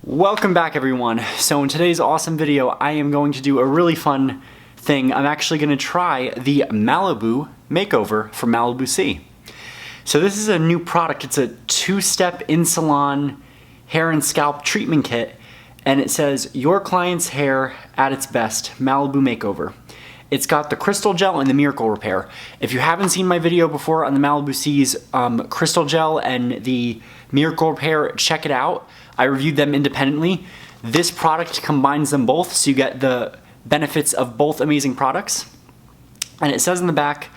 Welcome back, everyone. So in today's awesome video, I am going to do a really fun thing. I'm actually going to try the Malibu Makeover from Malibu C. So this is a new product. It's a two-step in-salon hair and scalp treatment kit, and it says, your client's hair at its best, Malibu Makeover. It's got the Chrystal Gel and the Miracle Repair. If you haven't seen my video before on the Malibu C's Chrystal Gel and the Miracle Repair, check it out. I reviewed them independently. This product combines them both, so you get the benefits of both amazing products. And it says in the back,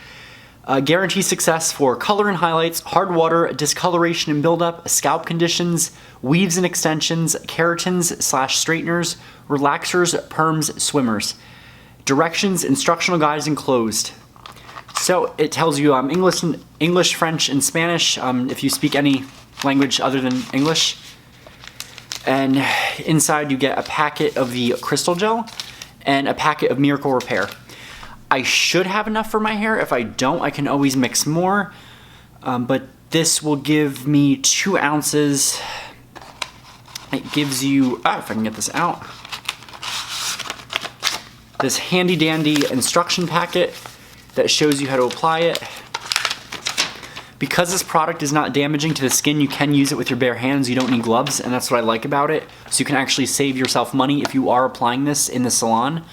guarantee success for color and highlights, hard water, discoloration and buildup, scalp conditions, weaves and extensions, keratins/straighteners, relaxers, perms, swimmers. Directions, instructional guides enclosed. So it tells you English, French, and Spanish, if you speak any language other than English. And inside you get a packet of the Chrystal Gel and a packet of Miracle Repair. I should have enough for my hair. If I don't, I can always mix more. But this will give me 2 ounces. It gives you, if I can get this out, this handy dandy instruction packet that shows you how to apply it. Because this product is not damaging to the skin, you can use it with your bare hands. You don't need gloves, and that's what I like about it. So you can actually save yourself money if you are applying this in the salon.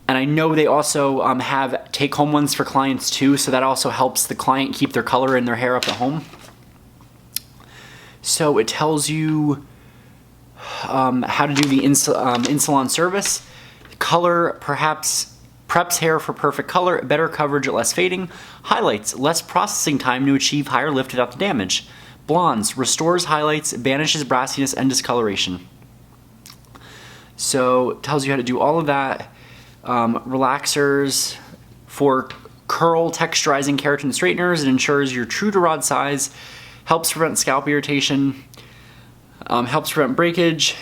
And I know they also have take-home ones for clients too, so that also helps the client keep their color and their hair up at home. So it tells you how to do the in-salon service. Color, perhaps preps hair for perfect color, better coverage, less fading. Highlights, less processing time to achieve higher lift without the damage. Blondes, restores highlights, banishes brassiness and discoloration. So it tells you how to do all of that. Relaxers for curl, texturizing keratin straighteners. It ensures you're true to rod size, helps prevent scalp irritation, helps prevent breakage.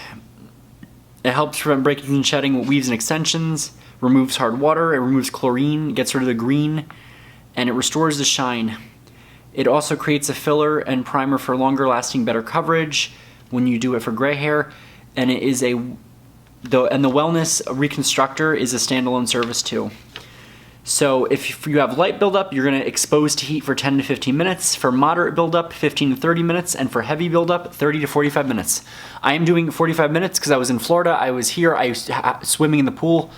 It helps prevent breakage and shedding with weaves and extensions. Removes hard water, it removes chlorine, gets rid of the green, and it restores the shine. It also creates a filler and primer for longer lasting, better coverage when you do it for gray hair. And it is the Wellness Reconstructor is a standalone service too. So if you have light buildup, you're gonna expose to heat for 10 to 15 minutes. For moderate buildup, 15 to 30 minutes. And for heavy buildup, 30 to 45 minutes. I am doing 45 minutes because I was in Florida. I was here, I was swimming in the pool.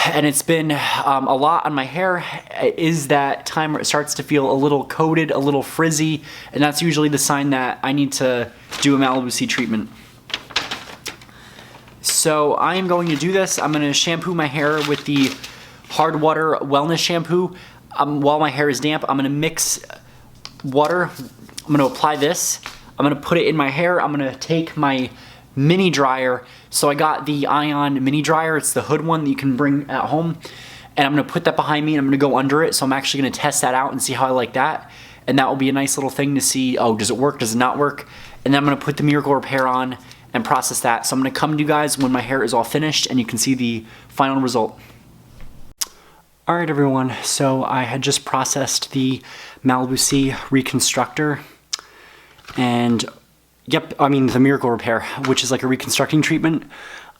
And it's been a lot on my hair. It is that time where it starts to feel a little coated, a little frizzy, and that's usually the sign that I need to do a Malibu C treatment. So I am going to do this. I'm going to shampoo my hair with the Hard Water Wellness Shampoo. While my hair is damp, I'm going to mix water. I'm going to apply this. I'm going to put it in my hair. I'm going to take my mini dryer. So I got the Ion mini dryer. It's the hood one that you can bring at home. And I'm gonna put that behind me and I'm gonna go under it. So I'm actually gonna test that out and see how I like that. And that will be a nice little thing to see, oh, does it work, does it not work? And then I'm gonna put the Miracle Repair on and process that. So I'm gonna come to you guys when my hair is all finished and you can see the final result. All right, everyone. So I had just processed the Malibu C Reconstructor and the Miracle Repair, which is like a reconstructing treatment.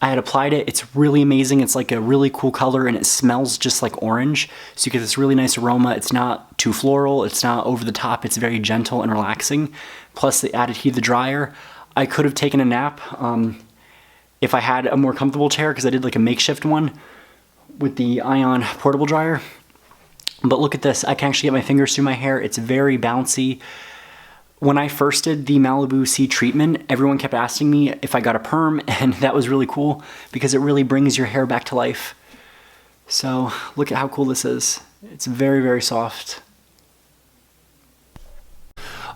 I had applied it. It's really amazing. It's like a really cool color and it smells just like orange. So you get this really nice aroma. It's not too floral. It's not over the top. It's very gentle and relaxing. Plus the added heat of the dryer. I could have taken a nap if I had a more comfortable chair because I did like a makeshift one with the Ion portable dryer. But look at this. I can actually get my fingers through my hair. It's very bouncy. When I first did the Malibu C treatment, everyone kept asking me if I got a perm, and that was really cool because it really brings your hair back to life. So look at how cool this is. It's very, very soft.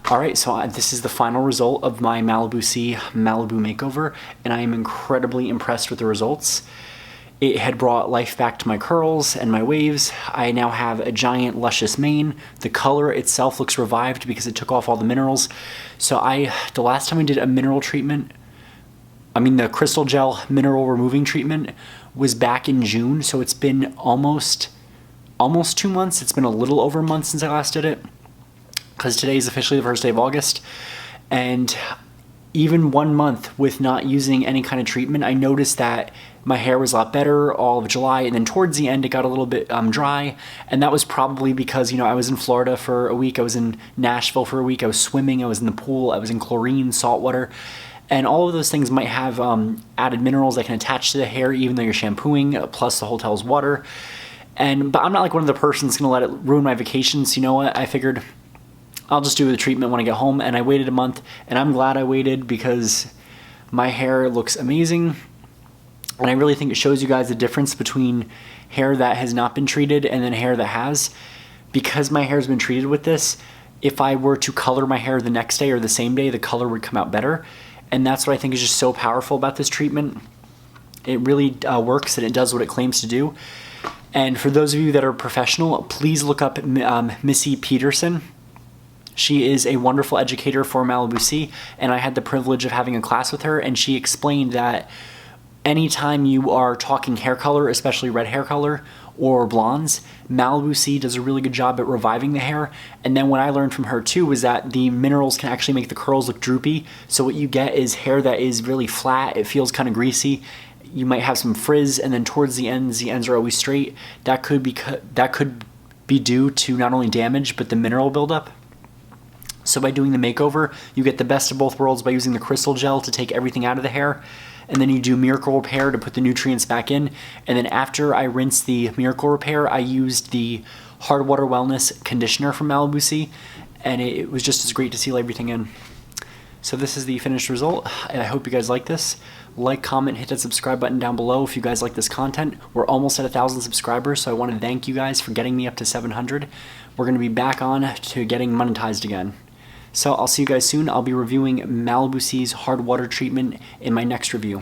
All right, so this is the final result of my Malibu C Malibu Makeover, and I am incredibly impressed with the results. It had brought life back to my curls and my waves. I now have a giant luscious mane. The color itself looks revived because it took off all the minerals. So the last time I did a mineral treatment, the Chrystal Gel mineral removing treatment was back in June. So it's been almost 2 months. It's been a little over a month since I last did it because today is officially the first day of August. And even 1 month with not using any kind of treatment, I noticed that my hair was a lot better all of July, and then towards the end it got a little bit dry, and that was probably because, you know, I was in Florida for a week, I was in Nashville for a week, I was swimming, I was in the pool, I was in chlorine, salt water, and all of those things might have added minerals that can attach to the hair even though you're shampooing, plus the hotel's water. But I'm not like one of the persons gonna let it ruin my vacations. You know what? I figured I'll just do the treatment when I get home, and I waited a month, and I'm glad I waited because my hair looks amazing. And I really think it shows you guys the difference between hair that has not been treated and then hair that has. Because my hair's been treated with this, if I were to color my hair the next day or the same day, the color would come out better. And that's what I think is just so powerful about this treatment. It really works, and it does what it claims to do. And for those of you that are professional, please look up Missy Peterson. She is a wonderful educator for Malibu C, and I had the privilege of having a class with her, and she explained that anytime you are talking hair color, especially red hair color or blondes, Malibu C does a really good job at reviving the hair. And then what I learned from her too was that the minerals can actually make the curls look droopy. So what you get is hair that is really flat, it feels kind of greasy. You might have some frizz, and then towards the ends are always straight. That could be due to not only damage, but the mineral buildup. So by doing the makeover, you get the best of both worlds by using the Chrystal Gel to take everything out of the hair, and then you do Miracle Repair to put the nutrients back in. And then after I rinse the Miracle Repair, I used the Hard Water Wellness Conditioner from Malibu C, and it was just as great to seal everything in. So this is the finished result, and I hope you guys like this. Like, comment, hit that subscribe button down below if you guys like this content. We're almost at 1,000 subscribers, so I want to thank you guys for getting me up to 700. We're going to be back on to getting monetized again. So I'll see you guys soon. I'll be reviewing Malibu C's hard water treatment in my next review.